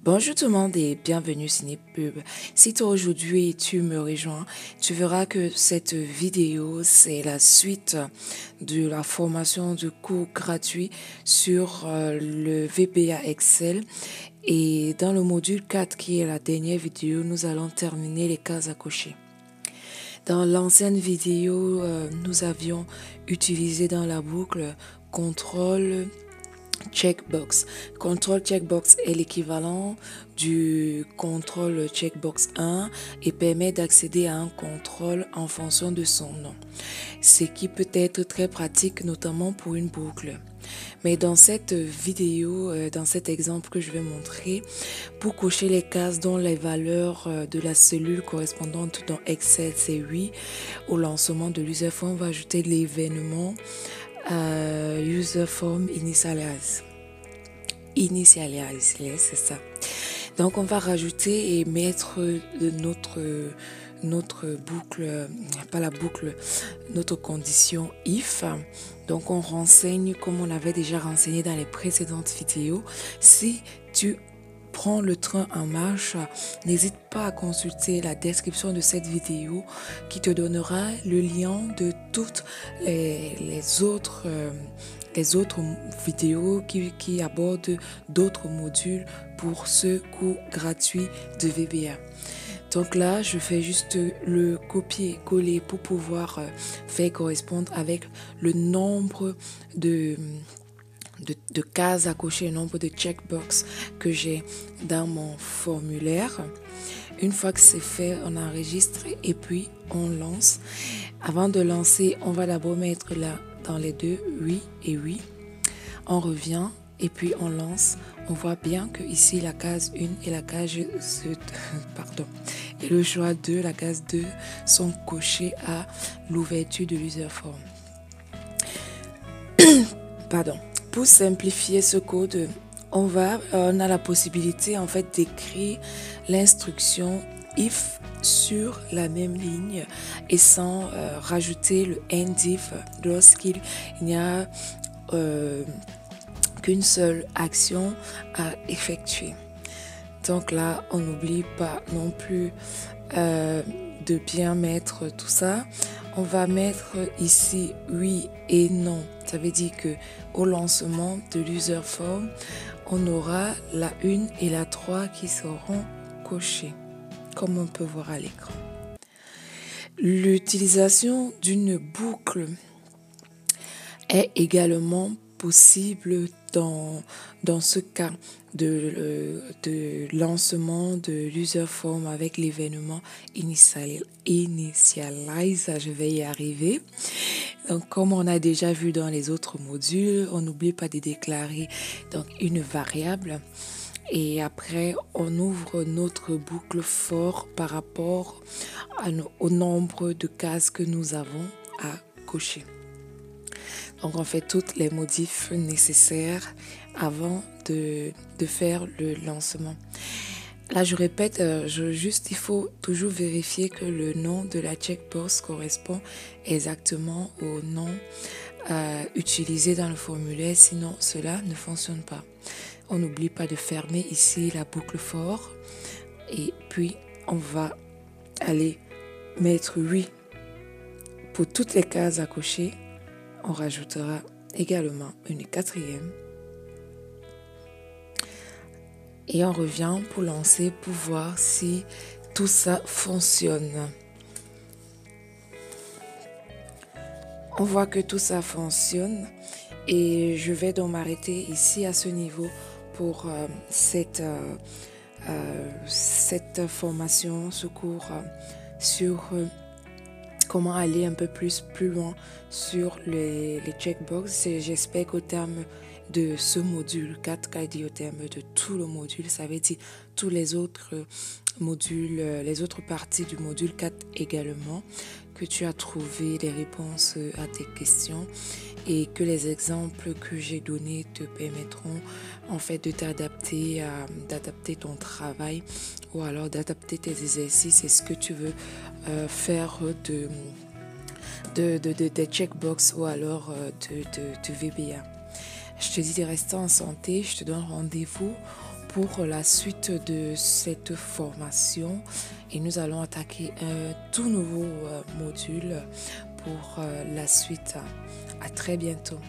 Bonjour tout le monde et bienvenue sur Cinépub. Si toi aujourd'hui tu me rejoins, tu verras que cette vidéo c'est la suite de la formation de cours gratuit sur le VBA Excel. Et dans le module 4 qui est la dernière vidéo, nous allons terminer les cases à cocher. Dans l'ancienne vidéo, nous avions utilisé dans la boucle contrôle checkbox. Control checkbox est l'équivalent du contrôle checkbox 1 et permet d'accéder à un contrôle en fonction de son nom, ce qui peut être très pratique notamment pour une boucle. Mais dans cette vidéo, dans cet exemple que je vais montrer, pour cocher les cases dont les valeurs de la cellule correspondante dans Excel c'est 8, au lancement de l'userform, on va ajouter l'événement userform initialize. Initialize, c'est ça. Donc on va rajouter et mettre notre boucle, pas la boucle, notre condition if. Donc on renseigne comme on avait déjà renseigné dans les précédentes vidéos. Si tu prends le train en marche, n'hésite pas à consulter la description de cette vidéo qui te donnera le lien de toutes les autres vidéos qui abordent d'autres modules pour ce cours gratuit de VBA. Donc là, je fais juste le copier-coller pour pouvoir faire correspondre avec le nombre de cases à cocher, le nombre de checkbox que j'ai dans mon formulaire. Une fois que c'est fait, on enregistre et puis on lance. Avant de lancer, on va d'abord mettre là dans les deux 8 et 8. On revient et puis on lance. On voit bien que ici la case 1 et la case 2, et le choix 2, la case 2 sont cochés à l'ouverture de l'userform. Pardon. Pour simplifier ce code, on a la possibilité en fait d'écrire l'instruction if sur la même ligne et sans rajouter le end if lorsqu'il n'y a qu'une seule action à effectuer. Donc là, on n'oublie pas non plus de bien mettre tout ça. On va mettre ici oui et non. Ça veut dire que au lancement de l'userform, on aura la 1 et la 3 qui seront cochées, comme on peut voir à l'écran. L'utilisation d'une boucle est également possible dans ce cas de lancement de l'userform avec l'événement initialize. Je vais y arriver. Donc, comme on a déjà vu dans les autres modules, on n'oublie pas de déclarer donc une variable. Et après, on ouvre notre boucle for par rapport au nombre de cases que nous avons à cocher. Donc, on fait toutes les modifs nécessaires avant de faire le lancement. Là, je répète, il faut toujours vérifier que le nom de la checkbox correspond exactement au nom utilisé dans le formulaire, sinon cela ne fonctionne pas. On n'oublie pas de fermer ici la boucle for et puis on va aller mettre oui pour toutes les cases à cocher. On rajoutera également une quatrième. Et on revient pour lancer, pour voir si tout ça fonctionne. On voit que tout ça fonctionne et je vais donc m'arrêter ici à ce niveau pour cette formation, ce cours sur comment aller un peu plus loin sur les checkbox. J'espère qu'au terme de ce module 4, qu'a dit au terme de tout le module, ça veut dire tous les autres modules, les autres parties du module 4 également, que tu as trouvé les réponses à tes questions et que les exemples que j'ai donnés te permettront en fait de t'adapter, d'adapter ton travail ou alors d'adapter tes exercices et ce que tu veux faire des checkbox ou alors de VBA. Je te dis de rester en santé, je te donne rendez-vous pour la suite de cette formation et nous allons attaquer un tout nouveau module pour la suite. À très bientôt.